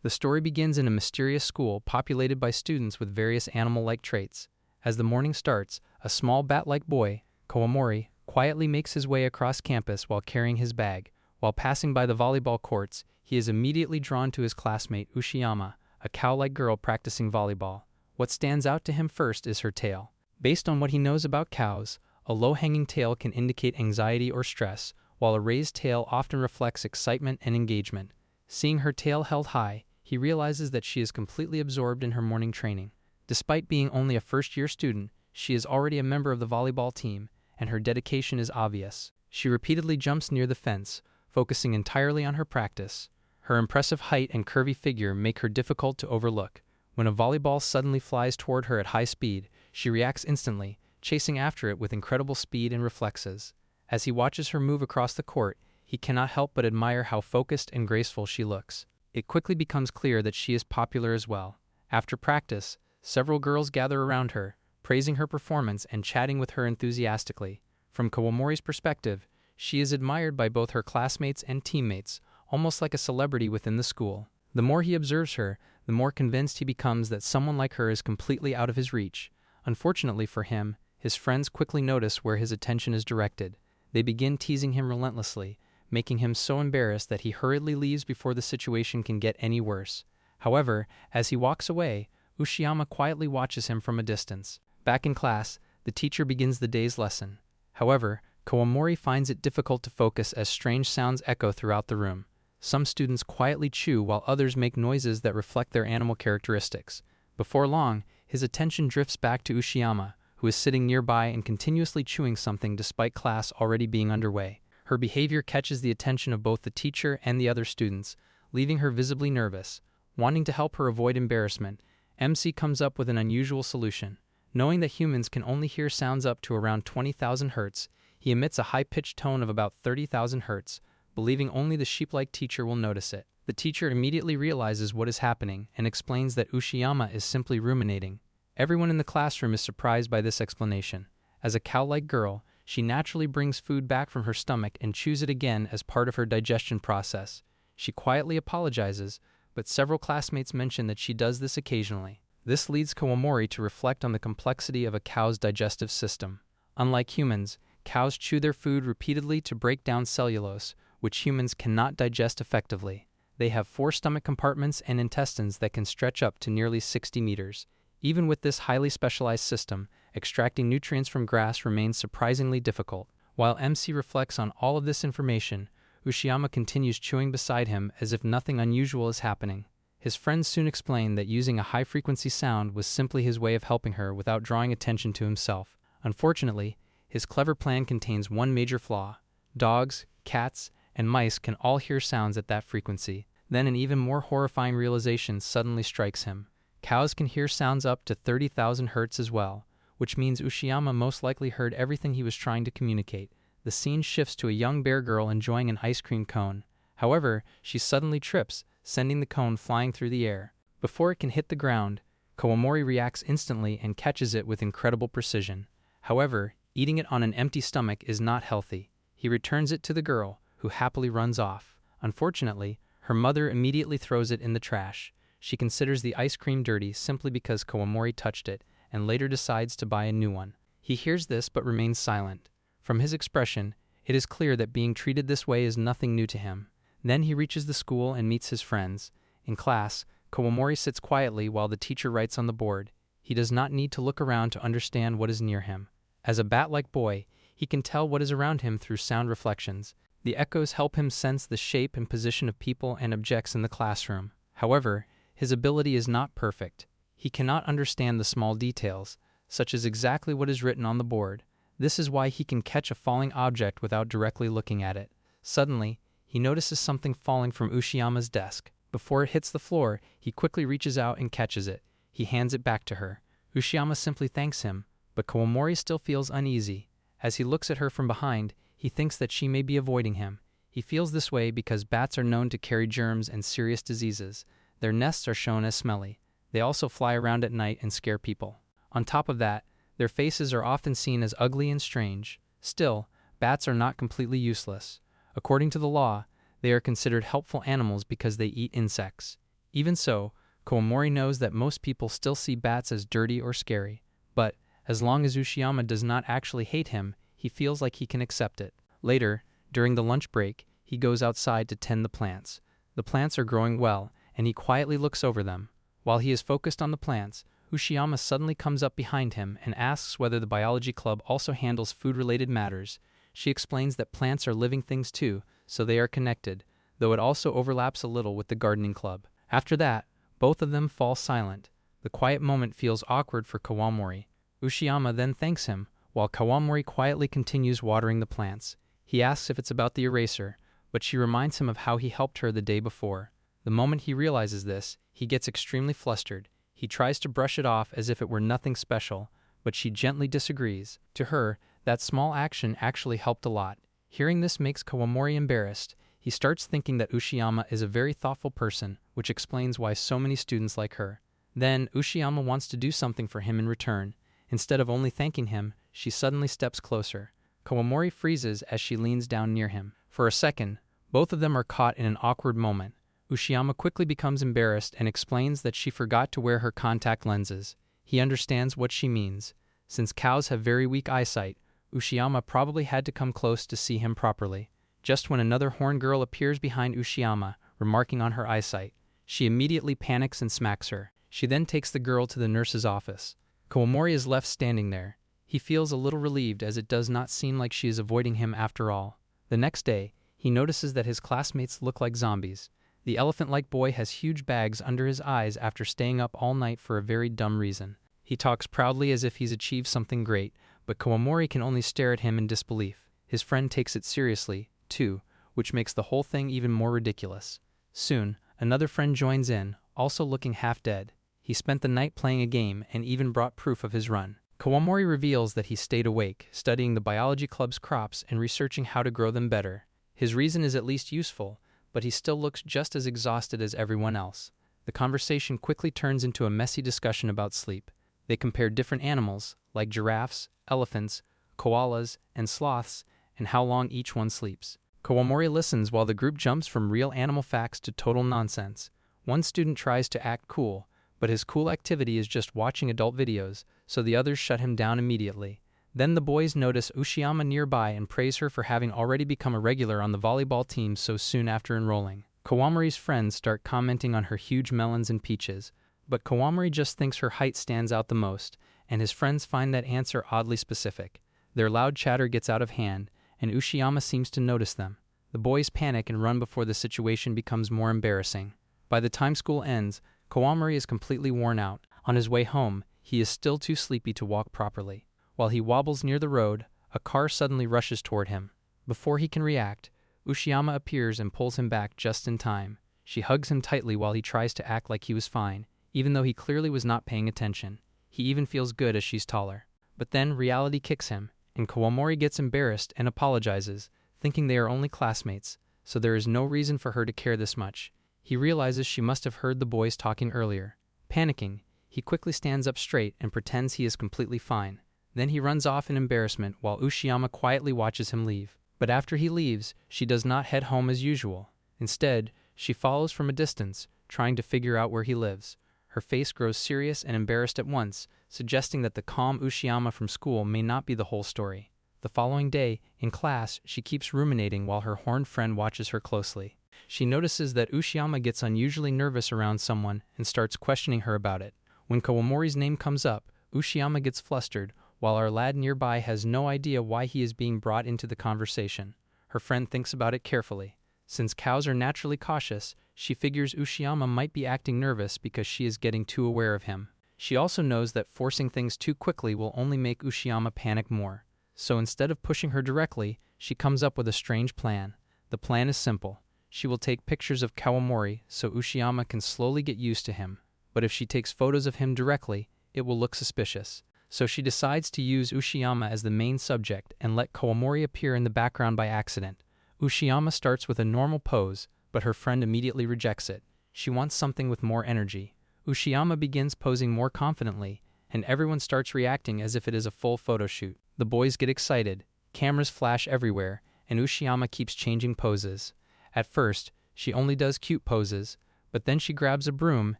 The story begins in a mysterious school populated by students with various animal-like traits. As the morning starts, a small bat-like boy, Kawamori, quietly makes his way across campus while carrying his bag. While passing by the volleyball courts, he is immediately drawn to his classmate Ushiyama, a cow-like girl practicing volleyball. What stands out to him first is her tail. Based on what he knows about cows, a low-hanging tail can indicate anxiety or stress, while a raised tail often reflects excitement and engagement. Seeing her tail held high, he realizes that she is completely absorbed in her morning training. Despite being only a first-year student, she is already a member of the volleyball team, and her dedication is obvious. She repeatedly jumps near the fence, focusing entirely on her practice. Her impressive height and curvy figure make her difficult to overlook. When a volleyball suddenly flies toward her at high speed, she reacts instantly, chasing after it with incredible speed and reflexes. As he watches her move across the court, he cannot help but admire how focused and graceful she looks. It quickly becomes clear that she is popular as well. After practice, several girls gather around her, praising her performance and chatting with her enthusiastically. From Kawamori's perspective, she is admired by both her classmates and teammates, almost like a celebrity within the school. The more he observes her, the more convinced he becomes that someone like her is completely out of his reach. Unfortunately for him, his friends quickly notice where his attention is directed. They begin teasing him relentlessly, making him so embarrassed that he hurriedly leaves before the situation can get any worse. However, as he walks away, Ushiyama quietly watches him from a distance. Back in class, the teacher begins the day's lesson. However, Kawamori finds it difficult to focus as strange sounds echo throughout the room. Some students quietly chew while others make noises that reflect their animal characteristics. Before long, his attention drifts back to Ushiyama, who is sitting nearby and continuously chewing something despite class already being underway. Her behavior catches the attention of both the teacher and the other students, leaving her visibly nervous. Wanting to help her avoid embarrassment, MC comes up with an unusual solution. Knowing that humans can only hear sounds up to around 20,000 Hz, he emits a high-pitched tone of about 30,000 Hz, believing only the sheep-like teacher will notice it. The teacher immediately realizes what is happening and explains that Ushiyama is simply ruminating. Everyone in the classroom is surprised by this explanation. As a cow-like girl, she naturally brings food back from her stomach and chews it again as part of her digestion process. She quietly apologizes, but several classmates mention that she does this occasionally. This leads Kawamori to reflect on the complexity of a cow's digestive system. Unlike humans, cows chew their food repeatedly to break down cellulose, which humans cannot digest effectively. They have 4 stomach compartments and intestines that can stretch up to nearly 60 meters. Even with this highly specialized system, extracting nutrients from grass remains surprisingly difficult. While MC reflects on all of this information, Ushiyama continues chewing beside him as if nothing unusual is happening. His friends soon explain that using a high-frequency sound was simply his way of helping her without drawing attention to himself. Unfortunately, his clever plan contains one major flaw. Dogs, cats, and mice can all hear sounds at that frequency. Then an even more horrifying realization suddenly strikes him. Cows can hear sounds up to 30,000 Hz as well, which means Ushiyama most likely heard everything he was trying to communicate. The scene shifts to a young bear girl enjoying an ice cream cone. However, she suddenly trips, sending the cone flying through the air. Before it can hit the ground, Kawamori reacts instantly and catches it with incredible precision. However, eating it on an empty stomach is not healthy. He returns it to the girl, who happily runs off. Unfortunately, her mother immediately throws it in the trash. She considers the ice cream dirty simply because Kawamori touched it, and later decides to buy a new one. He hears this but remains silent. From his expression, it is clear that being treated this way is nothing new to him. Then he reaches the school and meets his friends. In class, Kawamori sits quietly while the teacher writes on the board. He does not need to look around to understand what is near him. As a bat-like boy, he can tell what is around him through sound reflections. The echoes help him sense the shape and position of people and objects in the classroom. However, his ability is not perfect. He cannot understand the small details, such as exactly what is written on the board. This is why he can catch a falling object without directly looking at it. Suddenly, he notices something falling from Ushiyama's desk. Before it hits the floor, he quickly reaches out and catches it. He hands it back to her. Ushiyama simply thanks him, but Kawamori still feels uneasy. As he looks at her from behind, he thinks that she may be avoiding him. He feels this way because bats are known to carry germs and serious diseases. Their nests are shown as smelly. They also fly around at night and scare people. On top of that, their faces are often seen as ugly and strange. Still, bats are not completely useless. According to the law, they are considered helpful animals because they eat insects. Even so, Kawamori knows that most people still see bats as dirty or scary. But, as long as Uchiyama does not actually hate him, he feels like he can accept it. Later, during the lunch break, he goes outside to tend the plants. The plants are growing well, and he quietly looks over them. While he is focused on the plants, Uchiyama suddenly comes up behind him and asks whether the biology club also handles food-related matters. She explains that plants are living things too, so they are connected, though it also overlaps a little with the gardening club. After that, both of them fall silent. The quiet moment feels awkward for Kawamori. Uchiyama then thanks him, while Kawamori quietly continues watering the plants. He asks if it's about the eraser, but she reminds him of how he helped her the day before. The moment he realizes this, he gets extremely flustered. He tries to brush it off as if it were nothing special, but she gently disagrees. To her, that small action actually helped a lot. Hearing this makes Kawamori embarrassed. He starts thinking that Uchiyama is a very thoughtful person, which explains why so many students like her. Then, Uchiyama wants to do something for him in return. Instead of only thanking him, she suddenly steps closer. Kawamori freezes as she leans down near him. For a second, both of them are caught in an awkward moment. Uchiyama quickly becomes embarrassed and explains that she forgot to wear her contact lenses. He understands what she means. Since cows have very weak eyesight, Uchiyama probably had to come close to see him properly. Just when another horn girl appears behind Uchiyama, remarking on her eyesight, she immediately panics and smacks her. She then takes the girl to the nurse's office. Kawamori is left standing there. He feels a little relieved as it does not seem like she is avoiding him after all. The next day, he notices that his classmates look like zombies. The elephant-like boy has huge bags under his eyes after staying up all night for a very dumb reason. He talks proudly as if he's achieved something great, but Kawamori can only stare at him in disbelief. His friend takes it seriously, too, which makes the whole thing even more ridiculous. Soon, another friend joins in, also looking half dead. He spent the night playing a game and even brought proof of his run. Kawamori reveals that he stayed awake, studying the biology club's crops and researching how to grow them better. His reason is at least useful, but he still looks just as exhausted as everyone else. The conversation quickly turns into a messy discussion about sleep. They compare different animals, like giraffes, elephants, koalas, and sloths, and how long each one sleeps. Kawamori listens while the group jumps from real animal facts to total nonsense. One student tries to act cool, but his cool activity is just watching adult videos, so the others shut him down immediately. Then the boys notice Uchiyama nearby and praise her for having already become a regular on the volleyball team so soon after enrolling. Kawamori's friends start commenting on her huge melons and peaches, but Kawamori just thinks her height stands out the most, and his friends find that answer oddly specific. Their loud chatter gets out of hand, and Uchiyama seems to notice them. The boys panic and run before the situation becomes more embarrassing. By the time school ends, Kawamori is completely worn out. On his way home, he is still too sleepy to walk properly. While he wobbles near the road, a car suddenly rushes toward him. Before he can react, Uchiyama appears and pulls him back just in time. She hugs him tightly while he tries to act like he was fine, even though he clearly was not paying attention. He even feels good as she's taller. But then reality kicks him, and Kawamori gets embarrassed and apologizes, thinking they are only classmates, so there is no reason for her to care this much. He realizes she must have heard the boys talking earlier. Panicking, he quickly stands up straight and pretends he is completely fine. Then he runs off in embarrassment while Uchiyama quietly watches him leave. But after he leaves, she does not head home as usual. Instead, she follows from a distance, trying to figure out where he lives. Her face grows serious and embarrassed at once, suggesting that the calm Uchiyama from school may not be the whole story. The following day, in class, she keeps ruminating while her horned friend watches her closely. She notices that Uchiyama gets unusually nervous around someone and starts questioning her about it. When Kawamori's name comes up, Uchiyama gets flustered, while our lad nearby has no idea why he is being brought into the conversation. Her friend thinks about it carefully. Since cows are naturally cautious, she figures Uchiyama might be acting nervous because she is getting too aware of him. She also knows that forcing things too quickly will only make Uchiyama panic more. So instead of pushing her directly, she comes up with a strange plan. The plan is simple. She will take pictures of Kawamori so Uchiyama can slowly get used to him. But if she takes photos of him directly, it will look suspicious. So she decides to use Uchiyama as the main subject and let Kawamori appear in the background by accident. Uchiyama starts with a normal pose, but her friend immediately rejects it. She wants something with more energy. Uchiyama begins posing more confidently, and everyone starts reacting as if it is a full photo shoot. The boys get excited, cameras flash everywhere, and Uchiyama keeps changing poses. At first, she only does cute poses, but then she grabs a broom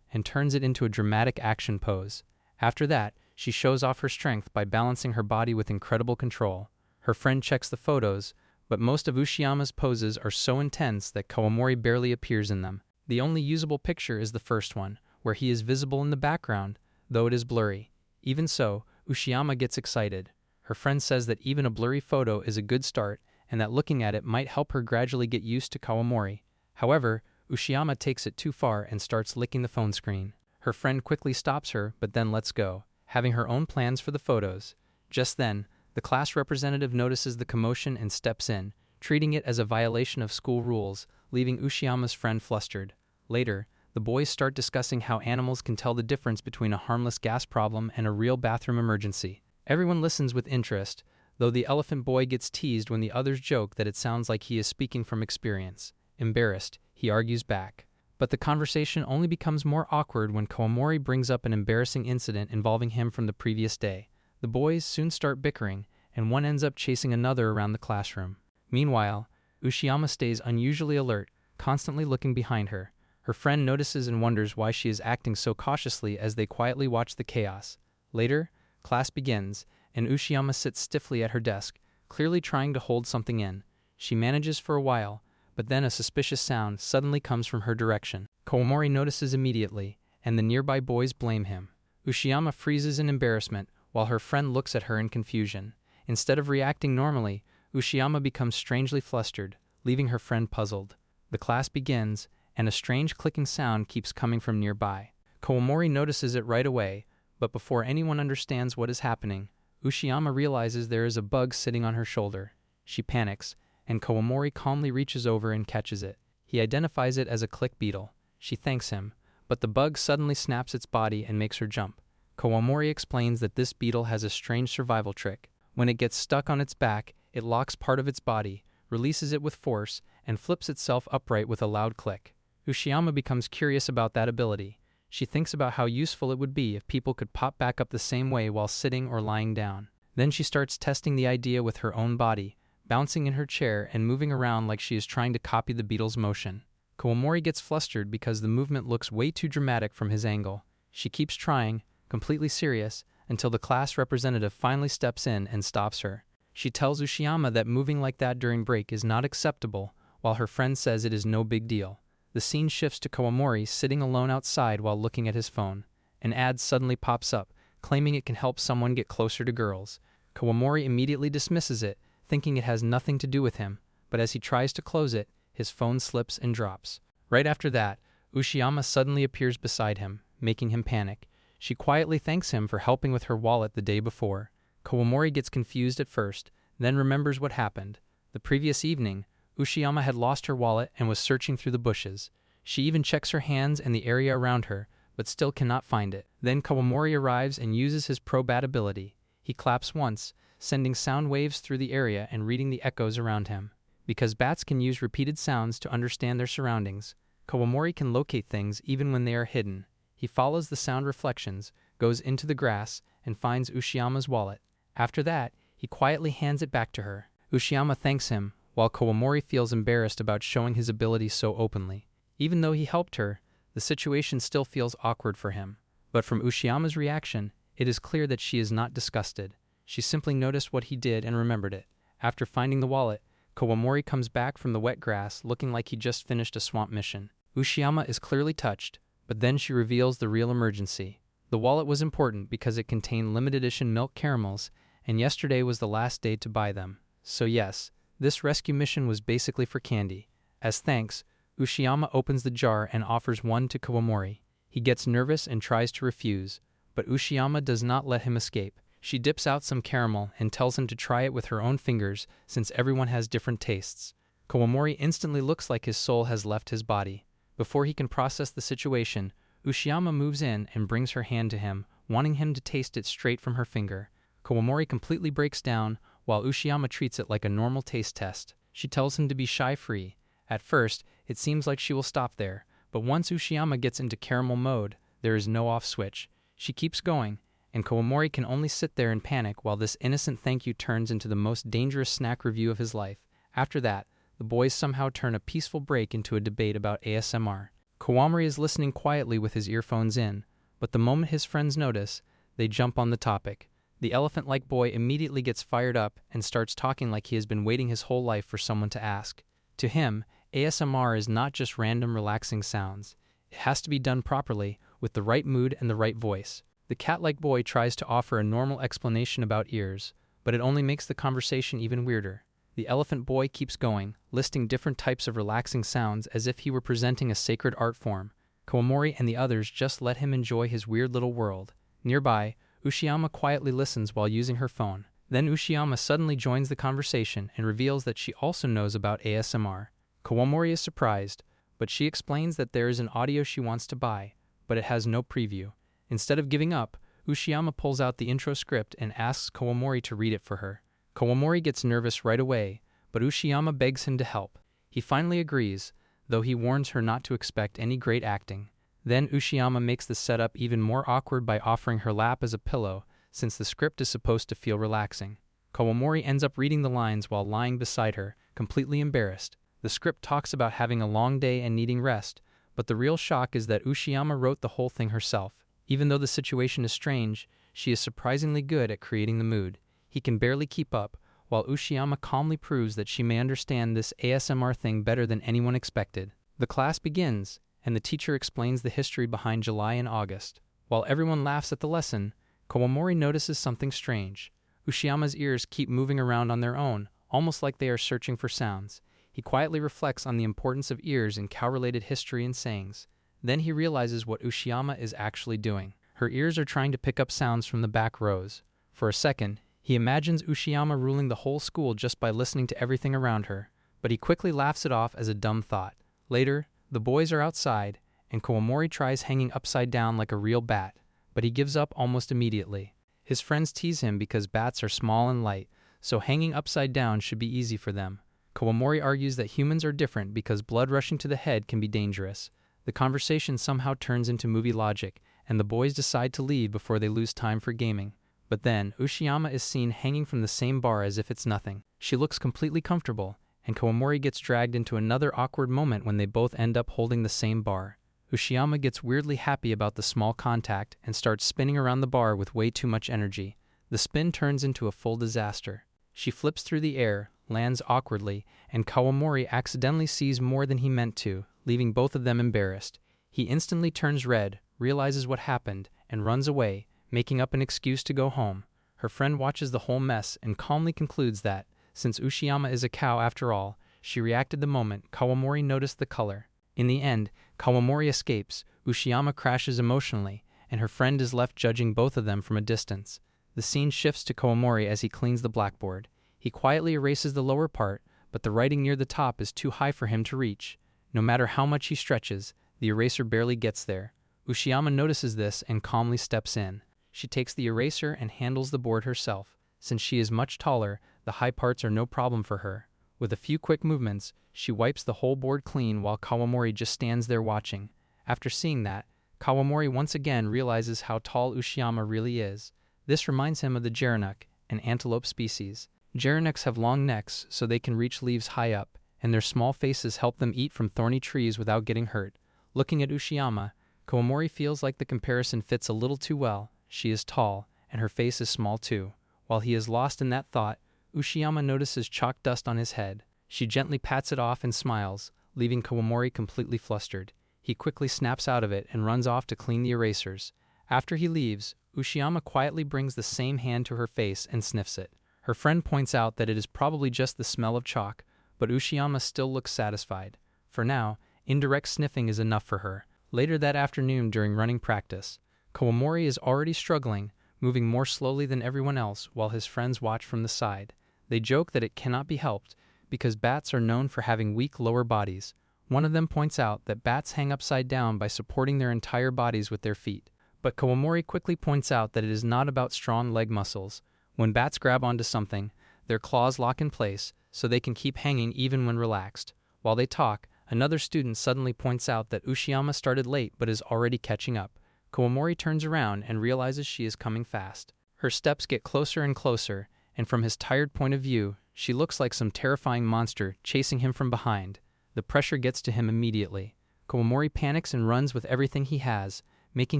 and turns it into a dramatic action pose. After that, she shows off her strength by balancing her body with incredible control. Her friend checks the photos, but most of Uchiyama's poses are so intense that Kawamori barely appears in them. The only usable picture is the first one, where he is visible in the background, though it is blurry. Even so, Uchiyama gets excited. Her friend says that even a blurry photo is a good start and that looking at it might help her gradually get used to Kawamori. However, Uchiyama takes it too far and starts licking the phone screen. Her friend quickly stops her but then lets go, having her own plans for the photos. Just then, the class representative notices the commotion and steps in, treating it as a violation of school rules, leaving Uchiyama's friend flustered. Later, the boys start discussing how animals can tell the difference between a harmless gas problem and a real bathroom emergency. Everyone listens with interest, though the elephant boy gets teased when the others joke that it sounds like he is speaking from experience. Embarrassed, he argues back. But the conversation only becomes more awkward when Kawamori brings up an embarrassing incident involving him from the previous day. The boys soon start bickering, and one ends up chasing another around the classroom. Meanwhile, Uchiyama stays unusually alert, constantly looking behind her. Her friend notices and wonders why she is acting so cautiously as they quietly watch the chaos. Later, class begins, and Uchiyama sits stiffly at her desk, clearly trying to hold something in. She manages for a while, but then a suspicious sound suddenly comes from her direction. Kawamori notices immediately, and the nearby boys blame him. Uchiyama freezes in embarrassment, while her friend looks at her in confusion. Instead of reacting normally, Uchiyama becomes strangely flustered, leaving her friend puzzled. The class begins, and a strange clicking sound keeps coming from nearby. Kawamori notices it right away, but before anyone understands what is happening, Uchiyama realizes there is a bug sitting on her shoulder. She panics, and Kawamori calmly reaches over and catches it. He identifies it as a click beetle. She thanks him, but the bug suddenly snaps its body and makes her jump. Kawamori explains that this beetle has a strange survival trick. When it gets stuck on its back, it locks part of its body, releases it with force, and flips itself upright with a loud click. Uchiyama becomes curious about that ability. She thinks about how useful it would be if people could pop back up the same way while sitting or lying down. Then she starts testing the idea with her own body, bouncing in her chair and moving around like she is trying to copy the beetle's motion. Kawamori gets flustered because the movement looks way too dramatic from his angle. She keeps trying, completely serious, until the class representative finally steps in and stops her. She tells Uchiyama that moving like that during break is not acceptable, while her friend says it is no big deal. The scene shifts to Kawamori sitting alone outside while looking at his phone. An ad suddenly pops up, claiming it can help someone get closer to girls. Kawamori immediately dismisses it, thinking it has nothing to do with him, but as he tries to close it, his phone slips and drops. Right after that, Uchiyama suddenly appears beside him, making him panic. She quietly thanks him for helping with her wallet the day before. Kawamori gets confused at first, then remembers what happened. The previous evening, Uchiyama had lost her wallet and was searching through the bushes. She even checks her hands and the area around her, but still cannot find it. Then Kawamori arrives and uses his pro-bat ability. He claps once, sending sound waves through the area and reading the echoes around him. Because bats can use repeated sounds to understand their surroundings, Kawamori can locate things even when they are hidden. He follows the sound reflections, goes into the grass, and finds Uchiyama's wallet. After that, he quietly hands it back to her. Uchiyama thanks him, while Kawamori feels embarrassed about showing his ability so openly. Even though he helped her, the situation still feels awkward for him. But from Uchiyama's reaction, it is clear that she is not disgusted. She simply noticed what he did and remembered it. After finding the wallet, Kawamori comes back from the wet grass looking like he just finished a swamp mission. Uchiyama is clearly touched, but then she reveals the real emergency. The wallet was important because it contained limited edition milk caramels, and yesterday was the last day to buy them. So yes, this rescue mission was basically for candy. As thanks, Uchiyama opens the jar and offers one to Kawamori. He gets nervous and tries to refuse, but Uchiyama does not let him escape. She dips out some caramel and tells him to try it with her own fingers since everyone has different tastes. Kawamori instantly looks like his soul has left his body. Before he can process the situation, Uchiyama moves in and brings her hand to him, wanting him to taste it straight from her finger. Kawamori completely breaks down, while Uchiyama treats it like a normal taste test. She tells him to be shy-free. At first, it seems like she will stop there, but once Uchiyama gets into caramel mode, there is no off switch. She keeps going, and Kawamori can only sit there in panic while this innocent thank you turns into the most dangerous snack review of his life. After that, the boys somehow turn a peaceful break into a debate about ASMR. Kawamori is listening quietly with his earphones in, but the moment his friends notice, they jump on the topic. The elephant-like boy immediately gets fired up and starts talking like he has been waiting his whole life for someone to ask. To him, ASMR is not just random relaxing sounds. It has to be done properly, with the right mood and the right voice. The cat-like boy tries to offer a normal explanation about ears, but it only makes the conversation even weirder. The elephant boy keeps going, listing different types of relaxing sounds as if he were presenting a sacred art form. Kawamori and the others just let him enjoy his weird little world. Nearby, Uchiyama quietly listens while using her phone. Then Uchiyama suddenly joins the conversation and reveals that she also knows about ASMR. Kawamori is surprised, but she explains that there is an audio she wants to buy, but it has no preview. Instead of giving up, Uchiyama pulls out the intro script and asks Kawamori to read it for her. Kawamori gets nervous right away, but Uchiyama begs him to help. He finally agrees, though he warns her not to expect any great acting. Then Uchiyama makes the setup even more awkward by offering her lap as a pillow, since the script is supposed to feel relaxing. Kawamori ends up reading the lines while lying beside her, completely embarrassed. The script talks about having a long day and needing rest, but the real shock is that Uchiyama wrote the whole thing herself. Even though the situation is strange, she is surprisingly good at creating the mood. He can barely keep up, while Uchiyama calmly proves that she may understand this ASMR thing better than anyone expected. The class begins, and the teacher explains the history behind July and August. While everyone laughs at the lesson, Kawamori notices something strange. Uchiyama's ears keep moving around on their own, almost like they are searching for sounds. He quietly reflects on the importance of ears in cow-related history and sayings. Then he realizes what Uchiyama is actually doing. Her ears are trying to pick up sounds from the back rows. For a second, he imagines Uchiyama ruling the whole school just by listening to everything around her, but he quickly laughs it off as a dumb thought. Later, the boys are outside, and Kawamori tries hanging upside down like a real bat, but he gives up almost immediately. His friends tease him because bats are small and light, so hanging upside down should be easy for them. Kawamori argues that humans are different because blood rushing to the head can be dangerous. The conversation somehow turns into movie logic, and the boys decide to leave before they lose time for gaming. But then, Uchiyama is seen hanging from the same bar as if it's nothing. She looks completely comfortable, and Kawamori gets dragged into another awkward moment when they both end up holding the same bar. Uchiyama gets weirdly happy about the small contact and starts spinning around the bar with way too much energy. The spin turns into a full disaster. She flips through the air, lands awkwardly, and Kawamori accidentally sees more than he meant to, leaving both of them embarrassed. He instantly turns red, realizes what happened, and runs away, making up an excuse to go home. Her friend watches the whole mess and calmly concludes that, since Uchiyama is a cow after all, she reacted the moment Kawamori noticed the color. In the end, Kawamori escapes, Uchiyama crashes emotionally, and her friend is left judging both of them from a distance. The scene shifts to Kawamori as he cleans the blackboard. He quietly erases the lower part, but the writing near the top is too high for him to reach. No matter how much he stretches, the eraser barely gets there. Uchiyama notices this and calmly steps in. She takes the eraser and handles the board herself. Since she is much taller, the high parts are no problem for her. With a few quick movements, she wipes the whole board clean while Kawamori just stands there watching. After seeing that, Kawamori once again realizes how tall Uchiyama really is. This reminds him of the gerenuk, an antelope species. Gerenuks have long necks so they can reach leaves high up, and their small faces help them eat from thorny trees without getting hurt. Looking at Uchiyama, Kawamori feels like the comparison fits a little too well. She is tall, and her face is small too. While he is lost in that thought, Uchiyama notices chalk dust on his head. She gently pats it off and smiles, leaving Kawamori completely flustered. He quickly snaps out of it and runs off to clean the erasers. After he leaves, Uchiyama quietly brings the same hand to her face and sniffs it. Her friend points out that it is probably just the smell of chalk, but Uchiyama still looks satisfied. For now, indirect sniffing is enough for her. Later that afternoon during running practice, Kawamori is already struggling, moving more slowly than everyone else while his friends watch from the side. They joke that it cannot be helped, because bats are known for having weak lower bodies. One of them points out that bats hang upside down by supporting their entire bodies with their feet. But Kawamori quickly points out that it is not about strong leg muscles. When bats grab onto something, their claws lock in place, so they can keep hanging even when relaxed. While they talk, another student suddenly points out that Uchiyama started late but is already catching up. Kawamori turns around and realizes she is coming fast. Her steps get closer and closer, and from his tired point of view, she looks like some terrifying monster chasing him from behind. The pressure gets to him immediately. Kawamori panics and runs with everything he has, making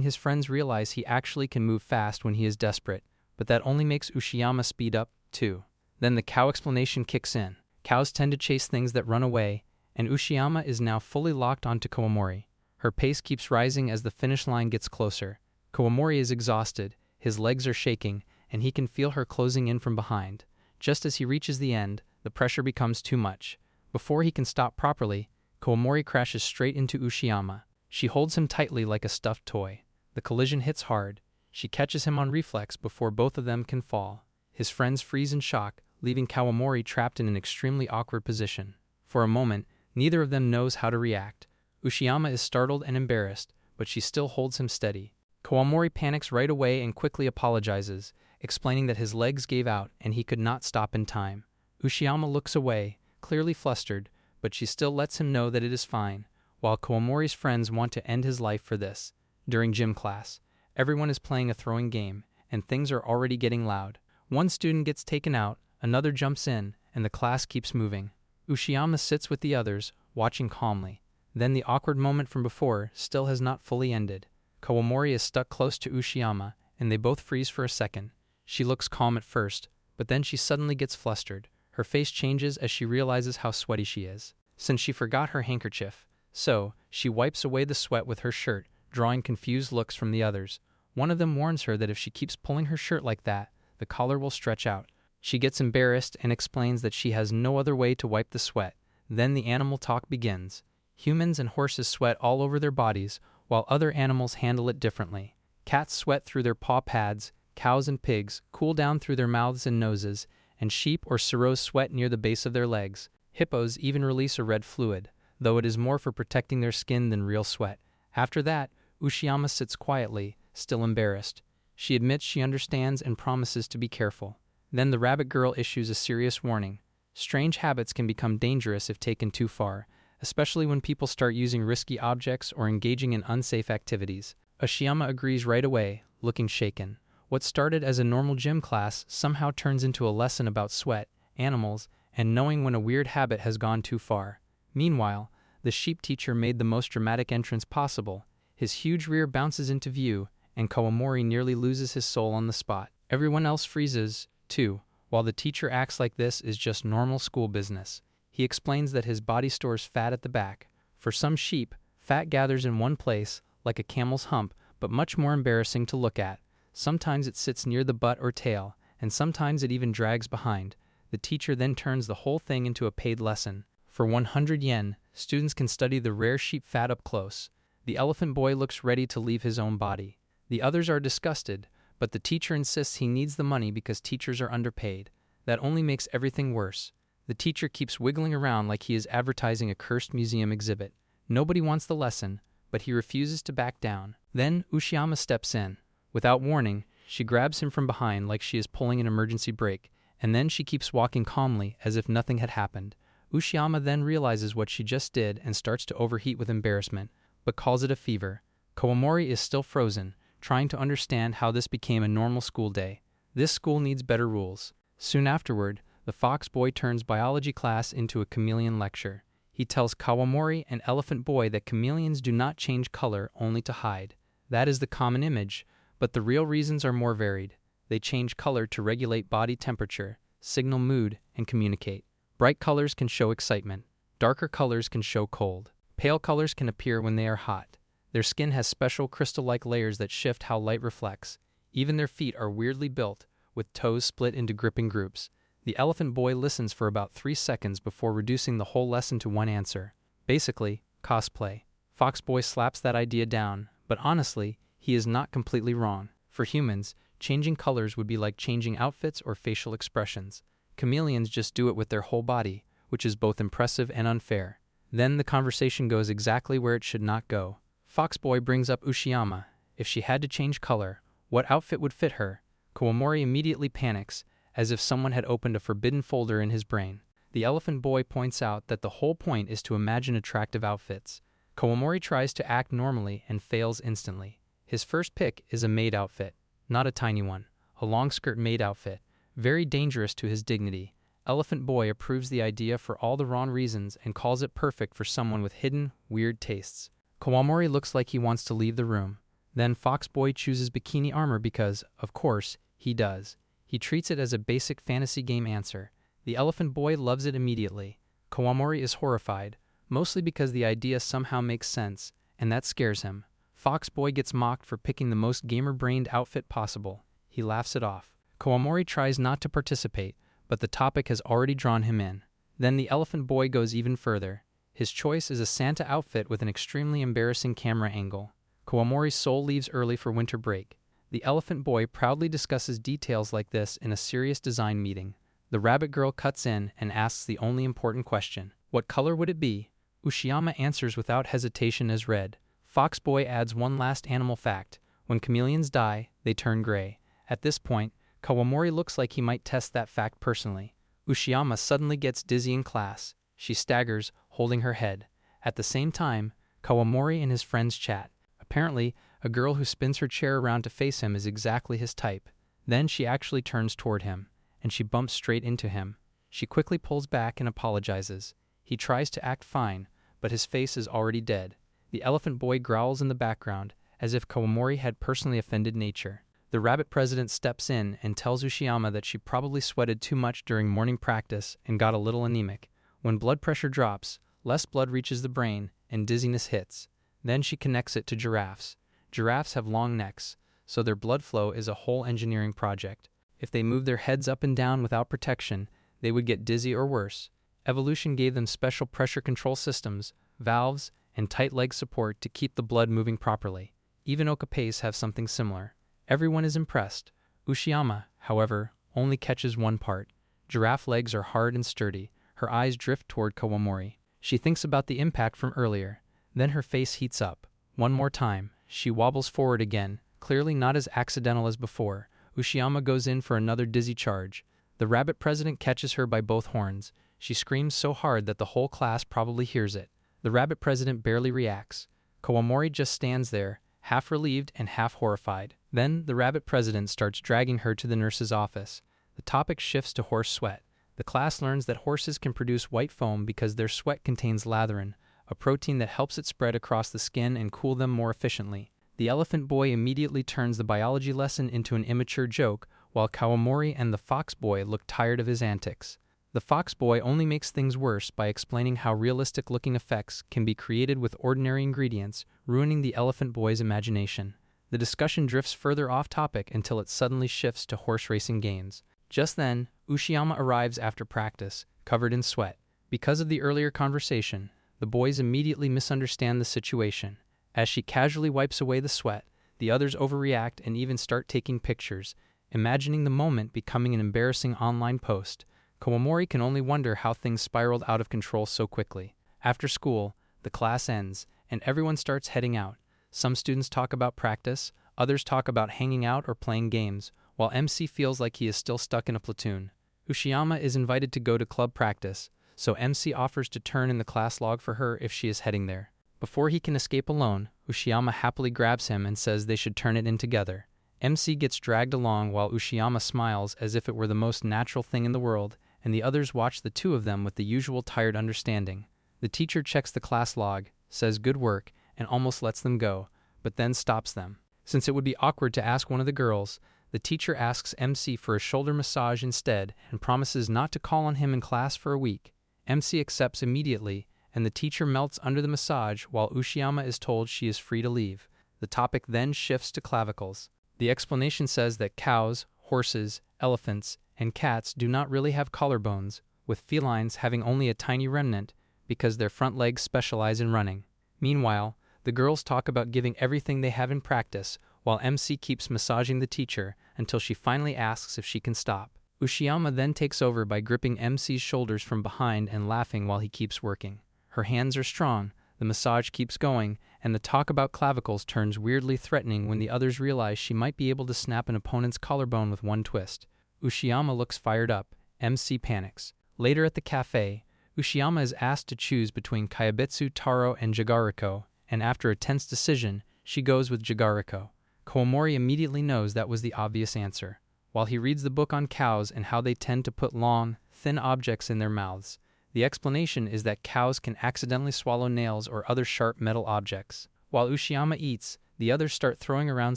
his friends realize he actually can move fast when he is desperate, but that only makes Uchiyama speed up, too. Then the cow explanation kicks in. Cows tend to chase things that run away, and Uchiyama is now fully locked onto Kawamori. Her pace keeps rising as the finish line gets closer. Kawamori is exhausted, his legs are shaking, and he can feel her closing in from behind. Just as he reaches the end, the pressure becomes too much. Before he can stop properly, Kawamori crashes straight into Uchiyama. She holds him tightly like a stuffed toy. The collision hits hard. She catches him on reflex before both of them can fall. His friends freeze in shock, leaving Kawamori trapped in an extremely awkward position. For a moment, neither of them knows how to react. Uchiyama is startled and embarrassed, but she still holds him steady. Kawamori panics right away and quickly apologizes, explaining that his legs gave out and he could not stop in time. Uchiyama looks away, clearly flustered, but she still lets him know that it is fine, while Kawamori's friends want to end his life for this. During gym class, everyone is playing a throwing game, and things are already getting loud. One student gets taken out, another jumps in, and the class keeps moving. Uchiyama sits with the others, watching calmly. Then the awkward moment from before still has not fully ended. Kawamori is stuck close to Uchiyama, and they both freeze for a second. She looks calm at first, but then she suddenly gets flustered. Her face changes as she realizes how sweaty she is, since she forgot her handkerchief. So, she wipes away the sweat with her shirt, drawing confused looks from the others. One of them warns her that if she keeps pulling her shirt like that, the collar will stretch out. She gets embarrassed and explains that she has no other way to wipe the sweat. Then the animal talk begins. Humans and horses sweat all over their bodies, while other animals handle it differently. Cats sweat through their paw pads, cows and pigs cool down through their mouths and noses, and sheep or serows sweat near the base of their legs. Hippos even release a red fluid, though it is more for protecting their skin than real sweat. After that, Uchiyama sits quietly, still embarrassed. She admits she understands and promises to be careful. Then the rabbit girl issues a serious warning. Strange habits can become dangerous if taken too far, especially when people start using risky objects or engaging in unsafe activities. Uchiyama agrees right away, looking shaken. What started as a normal gym class somehow turns into a lesson about sweat, animals, and knowing when a weird habit has gone too far. Meanwhile, the sheep teacher made the most dramatic entrance possible. His huge rear bounces into view, and Kawamori nearly loses his soul on the spot. Everyone else freezes, too, while the teacher acts like this is just normal school business. He explains that his body stores fat at the back. For some sheep, fat gathers in one place, like a camel's hump, but much more embarrassing to look at. Sometimes it sits near the butt or tail, and sometimes it even drags behind. The teacher then turns the whole thing into a paid lesson. For 100 yen, students can study the rare sheep fat up close. The elephant boy looks ready to leave his own body. The others are disgusted, but the teacher insists he needs the money because teachers are underpaid. That only makes everything worse. The teacher keeps wiggling around like he is advertising a cursed museum exhibit. Nobody wants the lesson, but he refuses to back down. Then Uchiyama steps in. Without warning, she grabs him from behind like she is pulling an emergency brake, and then she keeps walking calmly as if nothing had happened. Uchiyama then realizes what she just did and starts to overheat with embarrassment, but calls it a fever. Kawamori is still frozen, trying to understand how this became a normal school day. This school needs better rules. Soon afterward, the fox boy turns biology class into a chameleon lecture. He tells Kawamori and Elephant Boy that chameleons do not change color only to hide. That is the common image, but the real reasons are more varied. They change color to regulate body temperature, signal mood, and communicate. Bright colors can show excitement. Darker colors can show cold. Pale colors can appear when they are hot. Their skin has special crystal-like layers that shift how light reflects. Even their feet are weirdly built, with toes split into gripping groups. The elephant boy listens for about 3 seconds before reducing the whole lesson to one answer. Basically, cosplay. Fox Boy slaps that idea down, but honestly, he is not completely wrong. For humans, changing colors would be like changing outfits or facial expressions. Chameleons just do it with their whole body, which is both impressive and unfair. Then the conversation goes exactly where it should not go. Fox Boy brings up Uchiyama. If she had to change color, what outfit would fit her? Kawamori immediately panics, as if someone had opened a forbidden folder in his brain. The elephant boy points out that the whole point is to imagine attractive outfits. Kawamori tries to act normally and fails instantly. His first pick is a maid outfit, not a tiny one, a long-skirt maid outfit, very dangerous to his dignity. Elephant Boy approves the idea for all the wrong reasons and calls it perfect for someone with hidden, weird tastes. Kawamori looks like he wants to leave the room. Then Fox Boy chooses bikini armor because, of course, he does. He treats it as a basic fantasy game answer. The Elephant Boy loves it immediately. Kawamori is horrified, mostly because the idea somehow makes sense, and that scares him. Fox Boy gets mocked for picking the most gamer-brained outfit possible. He laughs it off. Kawamori tries not to participate, but the topic has already drawn him in. Then the Elephant Boy goes even further. His choice is a Santa outfit with an extremely embarrassing camera angle. Kawamori's soul leaves early for winter break. The Elephant Boy proudly discusses details like this in a serious design meeting. The Rabbit Girl cuts in and asks the only important question. What color would it be? Ushiyama answers without hesitation as red. Fox Boy adds one last animal fact. When chameleons die, they turn gray. At this point, Kawamori looks like he might test that fact personally. Ushiyama suddenly gets dizzy in class. She staggers, holding her head. At the same time, Kawamori and his friends chat. Apparently, a girl who spins her chair around to face him is exactly his type. Then she actually turns toward him, and she bumps straight into him. She quickly pulls back and apologizes. He tries to act fine, but his face is already dead. The Elephant Boy growls in the background, as if Kawamori had personally offended nature. The Rabbit President steps in and tells Ushiyama that she probably sweated too much during morning practice and got a little anemic. When blood pressure drops, less blood reaches the brain, and dizziness hits. Then she connects it to giraffes. Giraffes have long necks, so their blood flow is a whole engineering project. If they move their heads up and down without protection, they would get dizzy or worse. Evolution gave them special pressure control systems, valves, and tight leg support to keep the blood moving properly. Even okapes have something similar. Everyone is impressed. Ushiyama, however, only catches one part. Giraffe legs are hard and sturdy. Her eyes drift toward Kawamori. She thinks about the impact from earlier. Then her face heats up. One more time. She wobbles forward again, clearly not as accidental as before. Ushiyama goes in for another dizzy charge. The Rabbit President catches her by both horns. She screams so hard that the whole class probably hears it. The Rabbit President barely reacts. Kawamori just stands there, half relieved and half horrified. Then the Rabbit President starts dragging her to the nurse's office. The topic shifts to horse sweat. The class learns that horses can produce white foam because their sweat contains lathrun, a protein that helps it spread across the skin and cool them more efficiently. The Elephant Boy immediately turns the biology lesson into an immature joke, while Kawamori and the Fox Boy look tired of his antics. The Fox Boy only makes things worse by explaining how realistic-looking effects can be created with ordinary ingredients, ruining the Elephant Boy's imagination. The discussion drifts further off topic until it suddenly shifts to horse racing games. Just then, Ushiyama arrives after practice, covered in sweat. Because of the earlier conversation, the boys immediately misunderstand the situation. As she casually wipes away the sweat, the others overreact and even start taking pictures, imagining the moment becoming an embarrassing online post. Kawamori can only wonder how things spiraled out of control so quickly. After school, the class ends, and everyone starts heading out. Some students talk about practice, others talk about hanging out or playing games, while MC feels like he is still stuck in a platoon. Ushiyama is invited to go to club practice, so MC offers to turn in the class log for her if she is heading there. Before he can escape alone, Ushiyama happily grabs him and says they should turn it in together. MC gets dragged along while Ushiyama smiles as if it were the most natural thing in the world, and the others watch the two of them with the usual tired understanding. The teacher checks the class log, says good work, and almost lets them go, but then stops them. Since it would be awkward to ask one of the girls, the teacher asks MC for a shoulder massage instead and promises not to call on him in class for a week. MC accepts immediately, and the teacher melts under the massage while Ushiyama is told she is free to leave. The topic then shifts to clavicles. The explanation says that cows, horses, elephants, and cats do not really have collarbones, with felines having only a tiny remnant because their front legs specialize in running. Meanwhile, the girls talk about giving everything they have in practice, while MC keeps massaging the teacher until she finally asks if she can stop. Ushiyama then takes over by gripping MC's shoulders from behind and laughing while he keeps working. Her hands are strong, the massage keeps going, and the talk about clavicles turns weirdly threatening when the others realize she might be able to snap an opponent's collarbone with one twist. Ushiyama looks fired up. MC panics. Later at the cafe, Ushiyama is asked to choose between Kayabitsu, Taro, and Jagariko, and after a tense decision, she goes with Jagariko. Kawamori immediately knows that was the obvious answer. While he reads the book on cows and how they tend to put long, thin objects in their mouths, the explanation is that cows can accidentally swallow nails or other sharp metal objects. While Ushiyama eats, the others start throwing around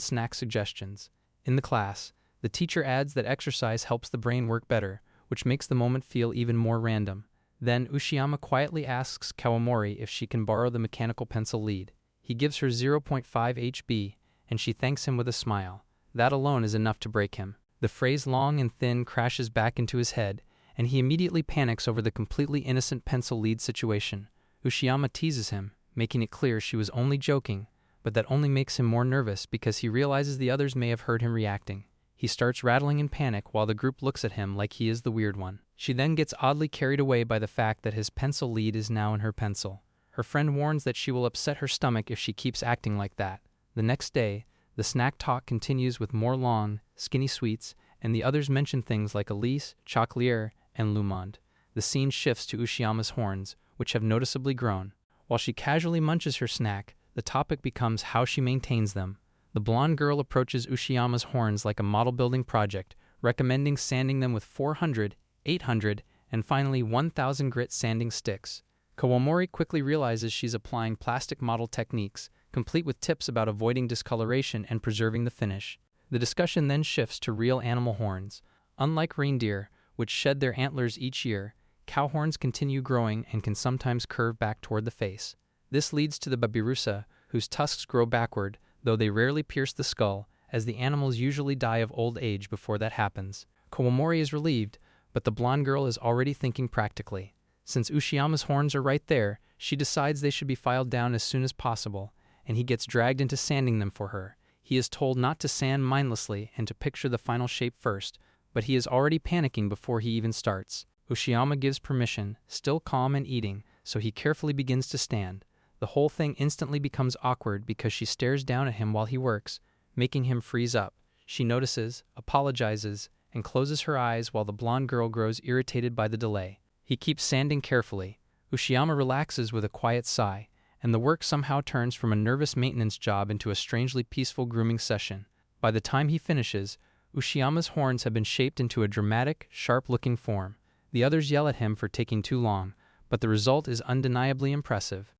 snack suggestions. In the class, the teacher adds that exercise helps the brain work better, which makes the moment feel even more random. Then Ushiyama quietly asks Kawamori if she can borrow the mechanical pencil lead. He gives her 0.5 HB, and she thanks him with a smile. That alone is enough to break him. The phrase long and thin crashes back into his head, and he immediately panics over the completely innocent pencil lead situation. Ushiyama teases him, making it clear she was only joking, but that only makes him more nervous because he realizes the others may have heard him reacting. He starts rattling in panic while the group looks at him like he is the weird one. She then gets oddly carried away by the fact that his pencil lead is now in her pencil. Her friend warns that she will upset her stomach if she keeps acting like that. The next day, the snack talk continues with more long, skinny sweets, and the others mention things like Elise, Chocolatier, and Lumond. The scene shifts to Ushiyama's horns, which have noticeably grown. While she casually munches her snack, the topic becomes how she maintains them. The blonde girl approaches Ushiyama's horns like a model-building project, recommending sanding them with 400, 800, and finally 1,000 grit sanding sticks. Kawamori quickly realizes she's applying plastic model techniques, complete with tips about avoiding discoloration and preserving the finish. The discussion then shifts to real animal horns. Unlike reindeer, which shed their antlers each year, cow horns continue growing and can sometimes curve back toward the face. This leads to the babirusa, whose tusks grow backward, though they rarely pierce the skull, as the animals usually die of old age before that happens. Kawamori is relieved, but the blonde girl is already thinking practically. Since Ushiyama's horns are right there, she decides they should be filed down as soon as possible, and he gets dragged into sanding them for her. He is told not to sand mindlessly and to picture the final shape first, but he is already panicking before he even starts. Ushiyama gives permission, still calm and eating, so he carefully begins to stand. The whole thing instantly becomes awkward because she stares down at him while he works, making him freeze up. She notices, apologizes, and closes her eyes while the blonde girl grows irritated by the delay. He keeps sanding carefully. Ushiyama relaxes with a quiet sigh, and the work somehow turns from a nervous maintenance job into a strangely peaceful grooming session. By the time he finishes, Ushiyama's horns have been shaped into a dramatic, sharp-looking form. The others yell at him for taking too long, but the result is undeniably impressive.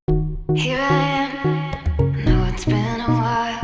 Here I am, know it's been a while.